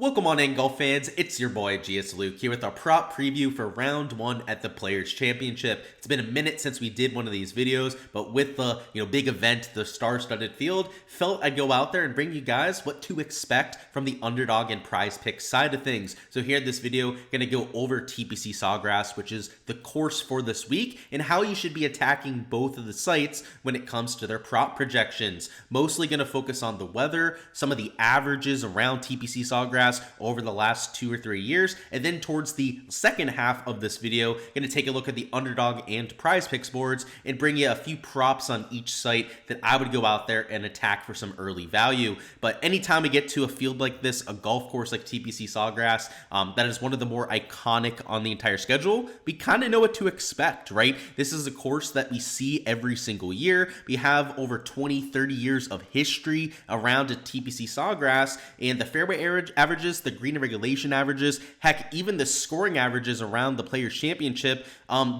Welcome on in, golf fans. It's your boy Gsluke here with our prop preview for round one at the Players Championship. It's been a minute since we did one of these videos, but with the big event, the star-studded field, felt I'd go out there and bring you guys what to expect from the underdog and prize picks side of things. So here in this video, gonna go over TPC Sawgrass, which is the course for this week, and how you should be attacking both of the sites when it comes to their prop projections. Mostly gonna focus on the weather, some of the averages around TPC Sawgrass over the last 2 or 3 years, and then towards the second half of this video, going to take a look at the underdog and prize picks boards and bring you a few props on each site that I would go out there and attack for some early value. But anytime we get to a field like this, a golf course like TPC Sawgrass, that is one of the more iconic on the entire schedule, we kind of know what to expect, right? This is a course that we see every single year. We have over 20-30 years of history around a TPC Sawgrass, and the fairway averages, the green and regulation averages, heck, even the scoring averages around the Players Championship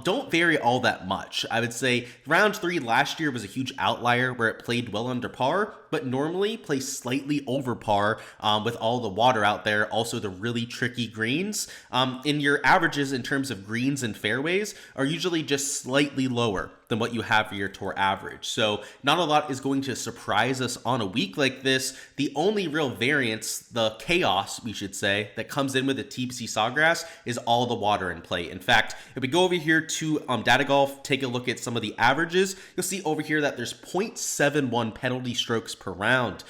don't vary all that much. I would say round 3 last year was a huge outlier where it played well under par, but normally plays slightly over par with all the water out there, also the really tricky greens. And your averages in terms of greens and fairways are usually just slightly lower than what you have for your tour average. So not a lot is going to surprise us on a week like this. The only real variance, the chaos, we should say, that comes in with the TPC Sawgrass is all the water in play. In fact, if we go over here to Data Golf, take a look at some of the averages, you'll see over here that there's 0.71 penalty strokes per round.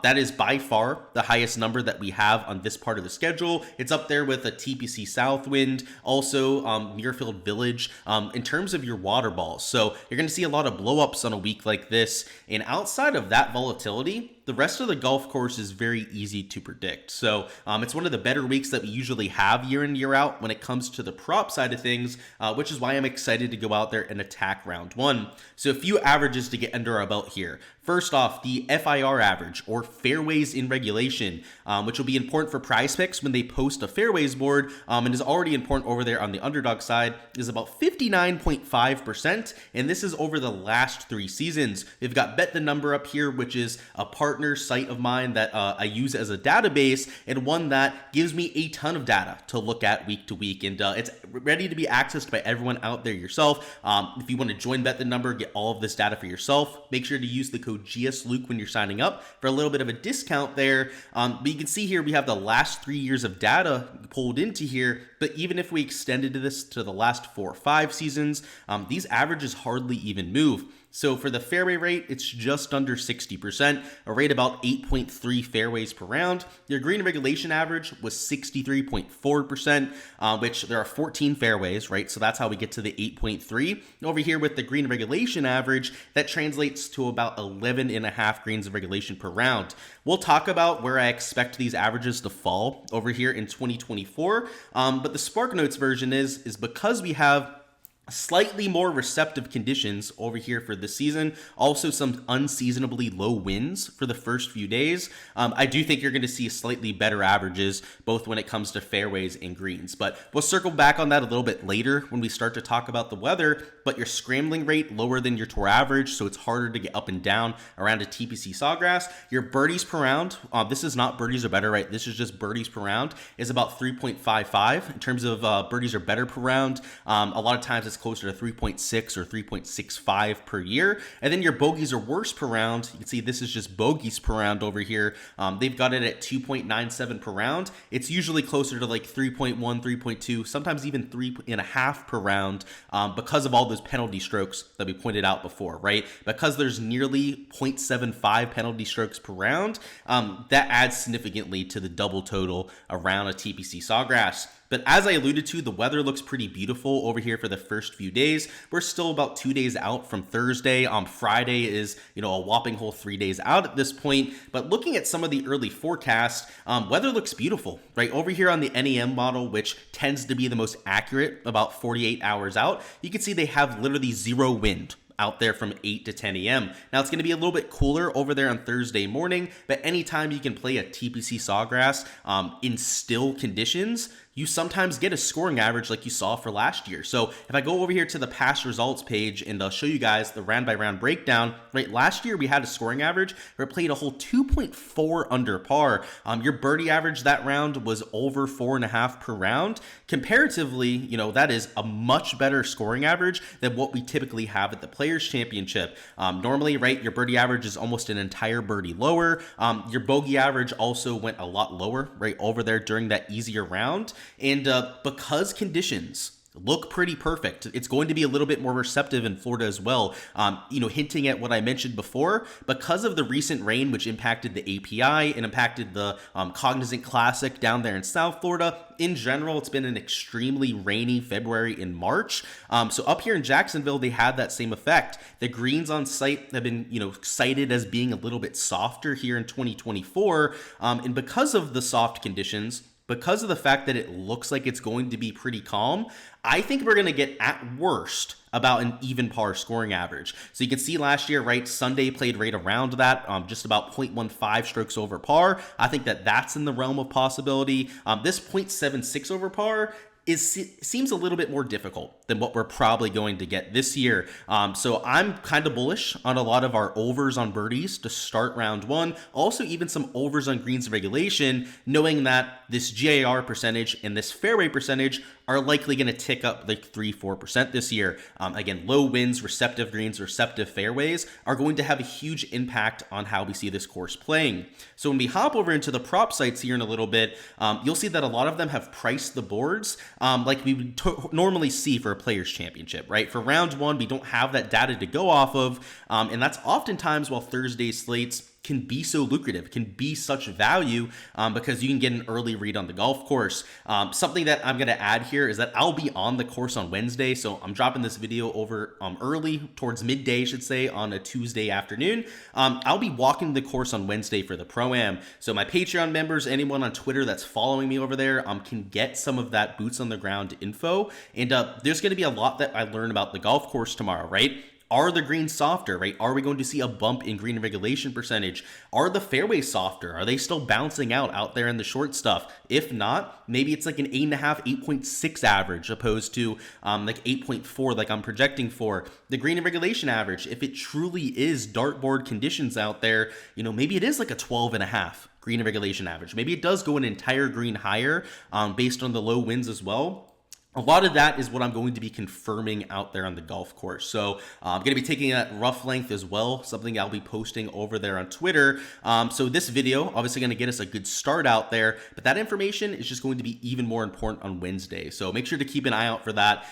That is by far the highest number that we have on this part of the schedule. It's up there with a TPC Southwind, also Muirfield Village, in terms of your water balls. So you're going to see a lot of blowups on a week like this. And outside of that volatility, the rest of the golf course is very easy to predict. So it's one of the better weeks that we usually have year in, year out when it comes to the prop side of things, which is why I'm excited to go out there and attack round one. So a few averages to get under our belt here. First off, the FIR average, or fairways in regulation, which will be important for prize picks when they post a fairways board, and is already important over there on the underdog side, is about 59.5%, and this is over the last 3 seasons. We've got Bet the Number up here, which is a partner site of mine that I use as a database, and one that gives me a ton of data to look at week to week, and it's ready to be accessed by everyone out there yourself. If you want to join Bet the Number, get all of this data for yourself, make sure to use the code Gsluke when you're signing up for a little bit of a discount there. But you can see here we have the last 3 years of data pulled into here, but even if we extended this to the last 4 or 5 seasons, these averages hardly even move. So for the fairway rate, it's just under 60%, a rate about 8.3 fairways per round. Your green regulation average was 63.4%, which there are 14 fairways, right? So that's how we get to the 8.3. Over here with the green regulation average, that translates to about 11.5 greens of regulation per round. We'll talk about where I expect these averages to fall over here in 2024, but the Spark Notes version is because we have slightly more receptive conditions over here for this season. Also some unseasonably low winds for the first few days. I do think you're going to see slightly better averages, both when it comes to fairways and greens. But we'll circle back on that a little bit later when we start to talk about the weather. But your scrambling rate lower than your tour average, so it's harder to get up and down around a TPC Sawgrass. Your birdies per round, this is not birdies are better, right? This is just birdies per round, is about 3.55. In terms of birdies are better per round, a lot of times it's closer to 3.6 or 3.65 per year. And then your bogeys are worse per round. You can see this is just bogeys per round over here. They've got it at 2.97 per round. It's usually closer to like 3.1, 3.2, sometimes even 3.5 per round because of all those penalty strokes that we pointed out before, right? Because there's nearly 0.75 penalty strokes per round, that adds significantly to the double total around a TPC Sawgrass. But as I alluded to, the weather looks pretty beautiful over here for the first few days. We're still about 2 days out from Thursday. Friday is, a whopping whole 3 days out at this point. But looking at some of the early forecasts, weather looks beautiful, right? Over here on the NEM model, which tends to be the most accurate about 48 hours out, you can see they have literally 0 wind out there from 8 to 10 a.m. Now, it's going to be a little bit cooler over there on Thursday morning, but anytime you can play a TPC Sawgrass in still conditions, you sometimes get a scoring average like you saw for last year. So if I go over here to the past results page and I'll show you guys the round by round breakdown, right? Last year we had a scoring average where it played a whole 2.4 under par. Your birdie average that round was over 4.5 per round. Comparatively, that is a much better scoring average than what we typically have at the Players Championship. Normally, right, your birdie average is almost an entire birdie lower. Your bogey average also went a lot lower, right, over there during that easier round. And because conditions look pretty perfect, it's going to be a little bit more receptive in Florida as well. Hinting at what I mentioned before, because of the recent rain, which impacted the API and impacted the Cognizant Classic down there in South Florida. In general, it's been an extremely rainy February and March. So up here in Jacksonville, they had that same effect. The greens on site have been, cited as being a little bit softer here in 2024. And because of the soft conditions, because of the fact that it looks like it's going to be pretty calm, I think we're going to get at worst about an even par scoring average. So you can see last year, right, Sunday played right around that, just about 0.15 strokes over par. I think that that's in the realm of possibility. This 0.76 over par seems a little bit more difficult than what we're probably going to get this year. So I'm kind of bullish on a lot of our overs on birdies to start round one. Also, even some overs on greens and regulation, knowing that this GAR percentage and this fairway percentage are likely going to tick up like 3-4% this year. Again, low winds, receptive greens, receptive fairways are going to have a huge impact on how we see this course playing. So when we hop over into the prop sites here in a little bit, you'll see that a lot of them have priced the boards like we would normally see for a Players Championship, right? For round one, we don't have that data to go off of, and that's oftentimes while Thursday slates can be so lucrative, can be such value because you can get an early read on the golf course. Something that I'm going to add here is that I'll be on the course on Wednesday. So I'm dropping this video over early, towards midday, I should say, on a Tuesday afternoon. I'll be walking the course on Wednesday for the Pro-Am. So my Patreon members, anyone on Twitter that's following me over there, can get some of that boots on the ground info. And there's going to be a lot that I learn about the golf course tomorrow, right? Are the greens softer, right? Are we going to see a bump in green regulation percentage? Are the fairways softer? Are they still bouncing out there in the short stuff? If not, maybe it's like an 8.5, 8.6 average opposed to like 8.4 like I'm projecting for. The green and regulation average, if it truly is dartboard conditions out there, maybe it is like a 12.5 green and regulation average. Maybe it does go an entire green higher based on the low winds as well. A lot of that is what I'm going to be confirming out there on the golf course. So I'm going to be taking that rough length as well, something I'll be posting over there on Twitter. So this video, obviously going to get us a good start out there, but that information is just going to be even more important on Wednesday. So make sure to keep an eye out for that,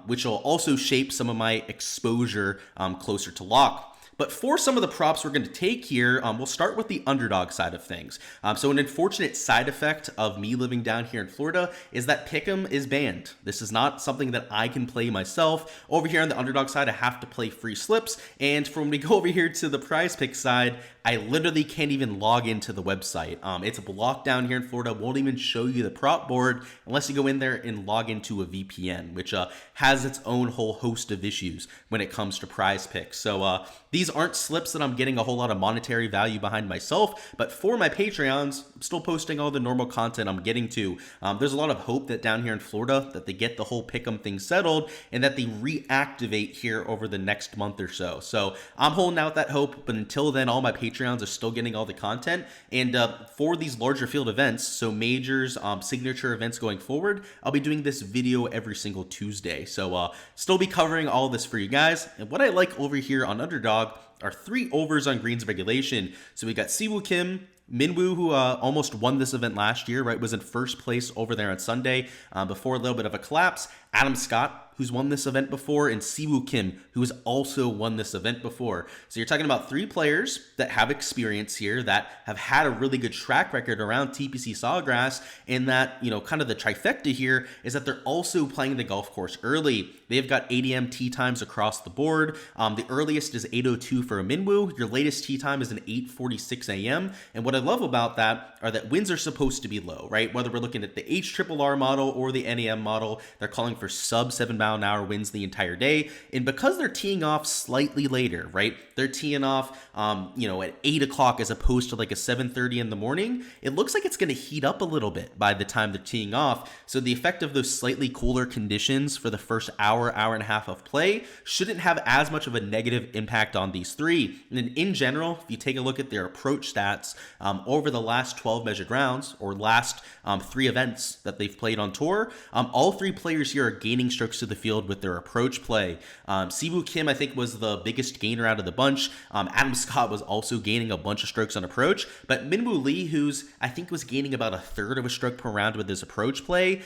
which will also shape some of my exposure closer to lock. But for some of the props we're going to take here, we'll start with the underdog side of things. So an unfortunate side effect of me living down here in Florida is that Pick'em is banned. This is not something that I can play myself. Over here on the underdog side, I have to play free slips. And when we go over here to the Prize Picks side, I literally can't even log into the website. It's blocked down here in Florida. Won't even show you the prop board unless you go in there and log into a VPN, which has its own whole host of issues when it comes to Prize Picks. So these aren't slips that I'm getting a whole lot of monetary value behind myself, but for my Patreons, I'm still posting all the normal content I'm getting to. There's a lot of hope that down here in Florida that they get the whole Pick'em thing settled and that they reactivate here over the next month or so. So I'm holding out that hope, but until then, all my Patreons are still getting all the content. And for these larger field events, so majors, signature events going forward, I'll be doing this video every single Tuesday. So still be covering all this for you guys. And what I like over here on Underdog are 3 overs on greens regulation. So we got Siwoo Kim, Minwoo, who almost won this event last year, right, was in first place over there on Sunday before a little bit of a collapse. Adam Scott, who's won this event before, and Siwoo Kim, who has also won this event before. So you're talking about 3 players that have experience here, that have had a really good track record around TPC Sawgrass, and that, kind of the trifecta here is that they're also playing the golf course early. They've got 8 a.m. tee times across the board. The earliest is 8:02 for a Minwoo. Your latest tee time is an 8:46 a.m. And what I love about that are that winds are supposed to be low, right? Whether we're looking at the HRRR model or the NAM model, they're calling for sub 7 miles mile-an-hour winds the entire day. And because they're teeing off slightly later, right? They're teeing off, at 8 o'clock as opposed to like a 7:30 in the morning. It looks like it's going to heat up a little bit by the time they're teeing off. So the effect of those slightly cooler conditions for the first hour and a half of play shouldn't have as much of a negative impact on these three. And then in general, if you take a look at their approach stats over the last 12 measured rounds or last 3 events that they've played on tour, all 3 players here are gaining strokes to the field with their approach play. Siwoo Kim, I think, was the biggest gainer out of the bunch. Adam Scott was also gaining a bunch of strokes on approach, but Minwoo Lee, who's I think was gaining about a third of a stroke per round with his approach play,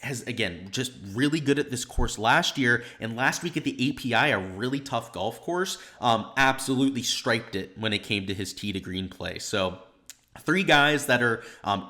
has, again, just really good at this course last year. And last week at the API, a really tough golf course, absolutely striped it when it came to his tee to green play. So 3 guys that are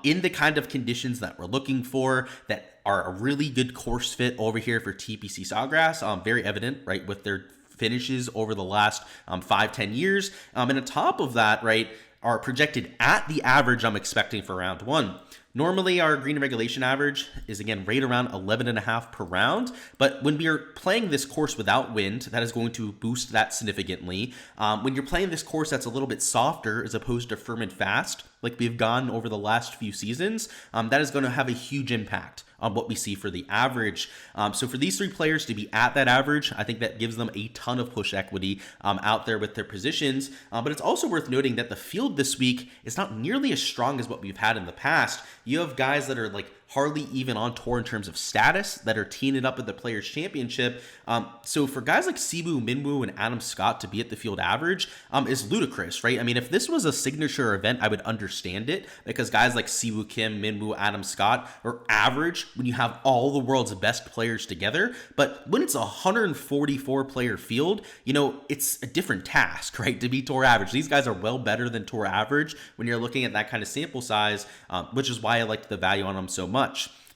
in the kind of conditions that we're looking for, that are a really good course fit over here for TPC Sawgrass. Very evident, right, with their finishes over the last 5-10 years. And on top of that, right, are projected at the average I'm expecting for round 1. Normally, our green regulation average is, again, right around 11.5 per round. But when we are playing this course without wind, that is going to boost that significantly. When you're playing this course that's a little bit softer as opposed to firm and fast, like we've gone over the last few seasons, that is going to have a huge impact on what we see for the average. So for these 3 players to be at that average, I think that gives them a ton of push equity out there with their positions. But it's also worth noting that the field this week is not nearly as strong as what we've had in the past. You have guys that are like hardly even on tour in terms of status that are teeing it up at the Players Championship. So for guys like Siwoo, Minwoo, and Adam Scott to be at the field average is ludicrous, right? I mean, if this was a signature event, I would understand it, because guys like Siwoo Kim, Minwoo, Adam Scott are average when you have all the world's best players together. But when it's a 144 player field, it's a different task, right? To be tour average. These guys are well better than tour average when you're looking at that kind of sample size, which is why I like the value on them so much.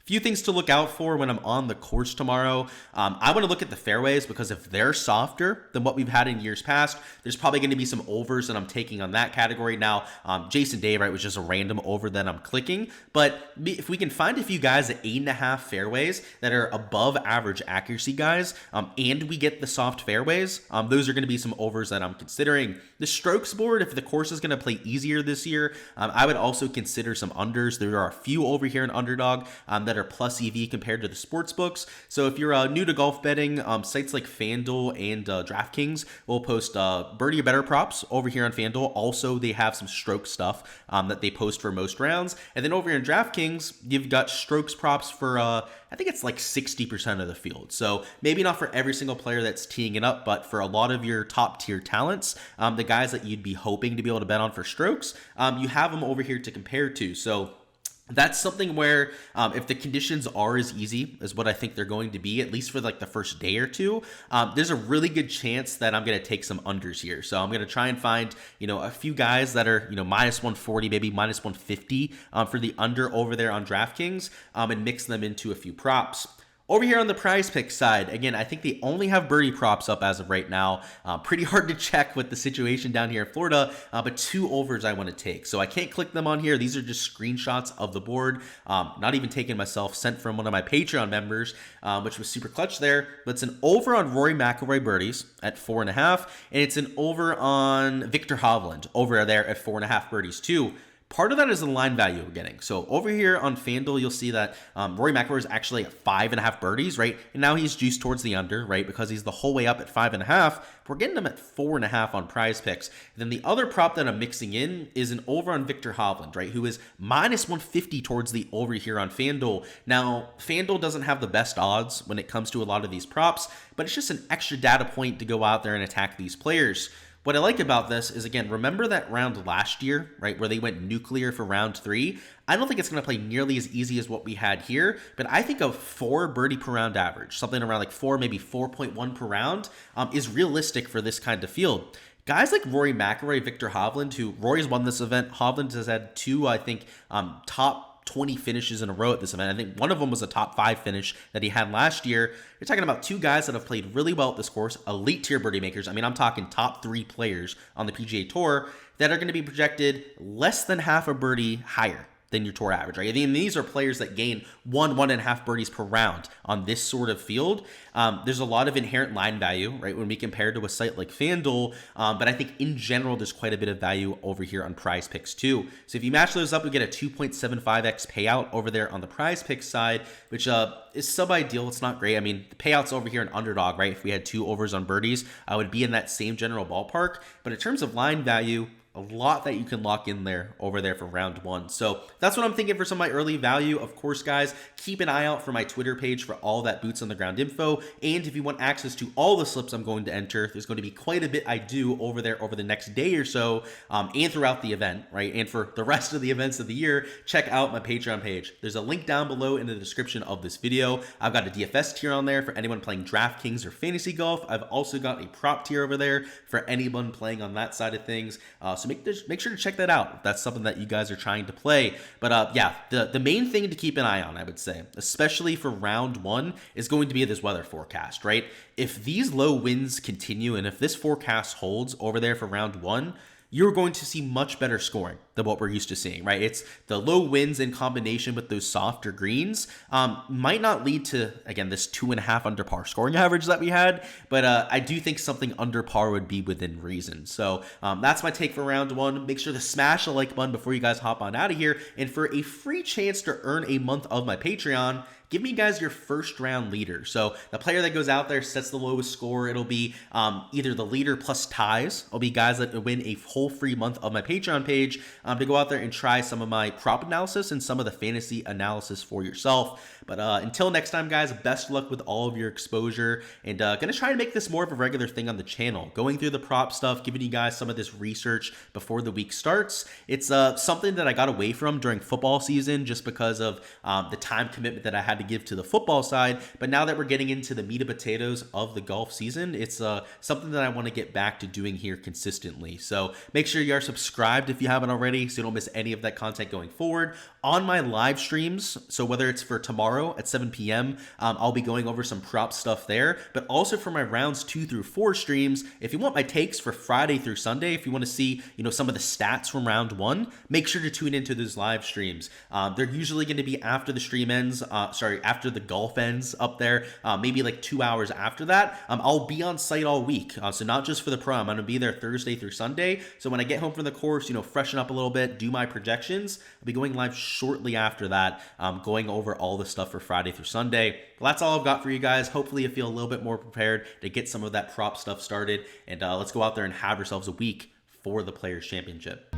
Few things to look out for when I'm on the course tomorrow. I want to look at the fairways, because if they're softer than what we've had in years past, there's probably going to be some overs that I'm taking on that category. Now, Jason Day, right, was just a random over that I'm clicking. But if we can find a few guys at 8.5 fairways that are above average accuracy guys, and we get the soft fairways, those are going to be some overs that I'm considering. The strokes board, if the course is going to play easier this year, I would also consider some unders. There are a few over here in Underdog that are plus EV compared to the sports books. So if you're new to golf betting, sites like FanDuel and DraftKings will post birdie or better props over here on FanDuel. Also, they have some stroke stuff that they post for most rounds. And then over here in DraftKings, you've got strokes props for I think it's like 60% of the field. So maybe not for every single player that's teeing it up, but for a lot of your top tier talents, the guys that you'd be hoping to be able to bet on for strokes, you have them over here to compare to. So that's something where if the conditions are as easy as what I think they're going to be, at least for like the first day or two, there's a really good chance that I'm going to take some unders here. So I'm going to try and find, a few guys that are, minus 140, maybe minus 150 for the under over there on DraftKings, and mix them into a few props. Over here on the Prize Picks side, again, I think they only have birdie props up as of right now. Pretty hard to check with the situation down here in Florida, but 2 overs I want to take. So I can't click them on here. These are just screenshots of the board. Not even taken myself, sent from one of my Patreon members, which was super clutch there. But it's an over on Rory McIlroy birdies at 4.5, and it's an over on Victor Hovland over there at 4.5 birdies too. Part of that is the line value we're getting. So over here on FanDuel, you'll see that Rory McIlroy is actually at 5.5 birdies, right? And now he's juiced towards the under, right? Because he's the whole way up at 5.5. We're getting him at 4.5 on Prize Picks. And then the other prop that I'm mixing in is an over on Victor Hovland, right? Who is minus 150 towards the over here on FanDuel. Now, FanDuel doesn't have the best odds when it comes to a lot of these props, but it's just an extra data point to go out there and attack these players. What I like about this is, again, remember that round last year, right, where they went nuclear for round 3? I don't think it's going to play nearly as easy as what we had here, but I think a 4 birdie per round average, something around like 4, maybe 4.1 per round, is realistic for this kind of field. Guys like Rory McIlroy, Victor Hovland, who Rory's won this event, Hovland has had 2, I think, top 20 finishes in a row at this event. I think one of them was a top 5 finish that he had last year. You're talking about 2 guys that have played really well at this course, elite tier birdie makers. I mean, I'm talking top 3 players on the PGA Tour that are going to be projected less than half a birdie higher than your tour average, right? I mean, these are players that gain 1.5 birdies per round on this sort of field. There's a lot of inherent line value, right, when we compare to a site like FanDuel, but I think in general, there's quite a bit of value over here on Prize Picks too. So if you match those up, we get a 2.75x payout over there on the Prize Picks side, which is sub-ideal. It's not great. I mean, the payouts over here in Underdog, right, if we had 2 overs on birdies, I would be in that same general ballpark. But in terms of line value, a lot that you can lock in there over there for round 1. So that's what I'm thinking for some of my early value. Of course, guys, keep an eye out for my Twitter page for all that boots on the ground info. And if you want access to all the slips I'm going to enter, there's going to be quite a bit I do over there over the next day or so, and throughout the event, right? And for the rest of the events of the year, check out my Patreon page. There's a link down below in the description of this video. I've got a DFS tier on there for anyone playing Draftkings or fantasy golf. I've also got a prop tier over there for anyone playing on that side of things. So make sure to check that out if that's something that you guys are trying to play. But yeah, the main thing to keep an eye on, I would say, especially for round 1, is going to be this weather forecast, right? If these low winds continue and if this forecast holds over there for round 1, you're going to see much better scoring than what we're used to seeing, right? It's the low winds in combination with those softer greens might not lead to, again, this 2.5 under par scoring average that we had, but I do think something under par would be within reason. So that's my take for round 1. Make sure to smash the like button before you guys hop on out of here. And for a free chance to earn a month of my Patreon, give me guys your first round leader. So the player that goes out there sets the lowest score. It'll be either the leader plus ties. It'll be guys that win a whole free month of my Patreon page to go out there and try some of my prop analysis and some of the fantasy analysis for yourself. But until next time, guys, best of luck with all of your exposure, and gonna try to make this more of a regular thing on the channel, going through the prop stuff, giving you guys some of this research before the week starts. It's something that I got away from during football season just because of the time commitment that I had to give to the football side. But now that we're getting into the meat and potatoes of the golf season, it's something that I want to get back to doing here consistently. So make sure you are subscribed if you haven't already, so you don't miss any of that content going forward. On my live streams, so whether it's for tomorrow at 7 p.m., I'll be going over some prop stuff there, but also for my rounds 2 through 4 streams. If you want my takes for Friday through Sunday, if you want to see, some of the stats from round 1, make sure to tune into those live streams. They're usually going to be after the stream ends, after the golf ends up there, maybe like 2 hours after that. I'll be on site all week, so not just for the pro. I'm going to be there Thursday through Sunday. So when I get home from the course, freshen up a little bit, do my projections. I'll be going live shortly after that, going over all the stuff for Friday through Sunday. Well, that's all I've got for you guys. Hopefully you feel a little bit more prepared to get some of that prop stuff started, and let's go out there and have ourselves a week for the Players Championship.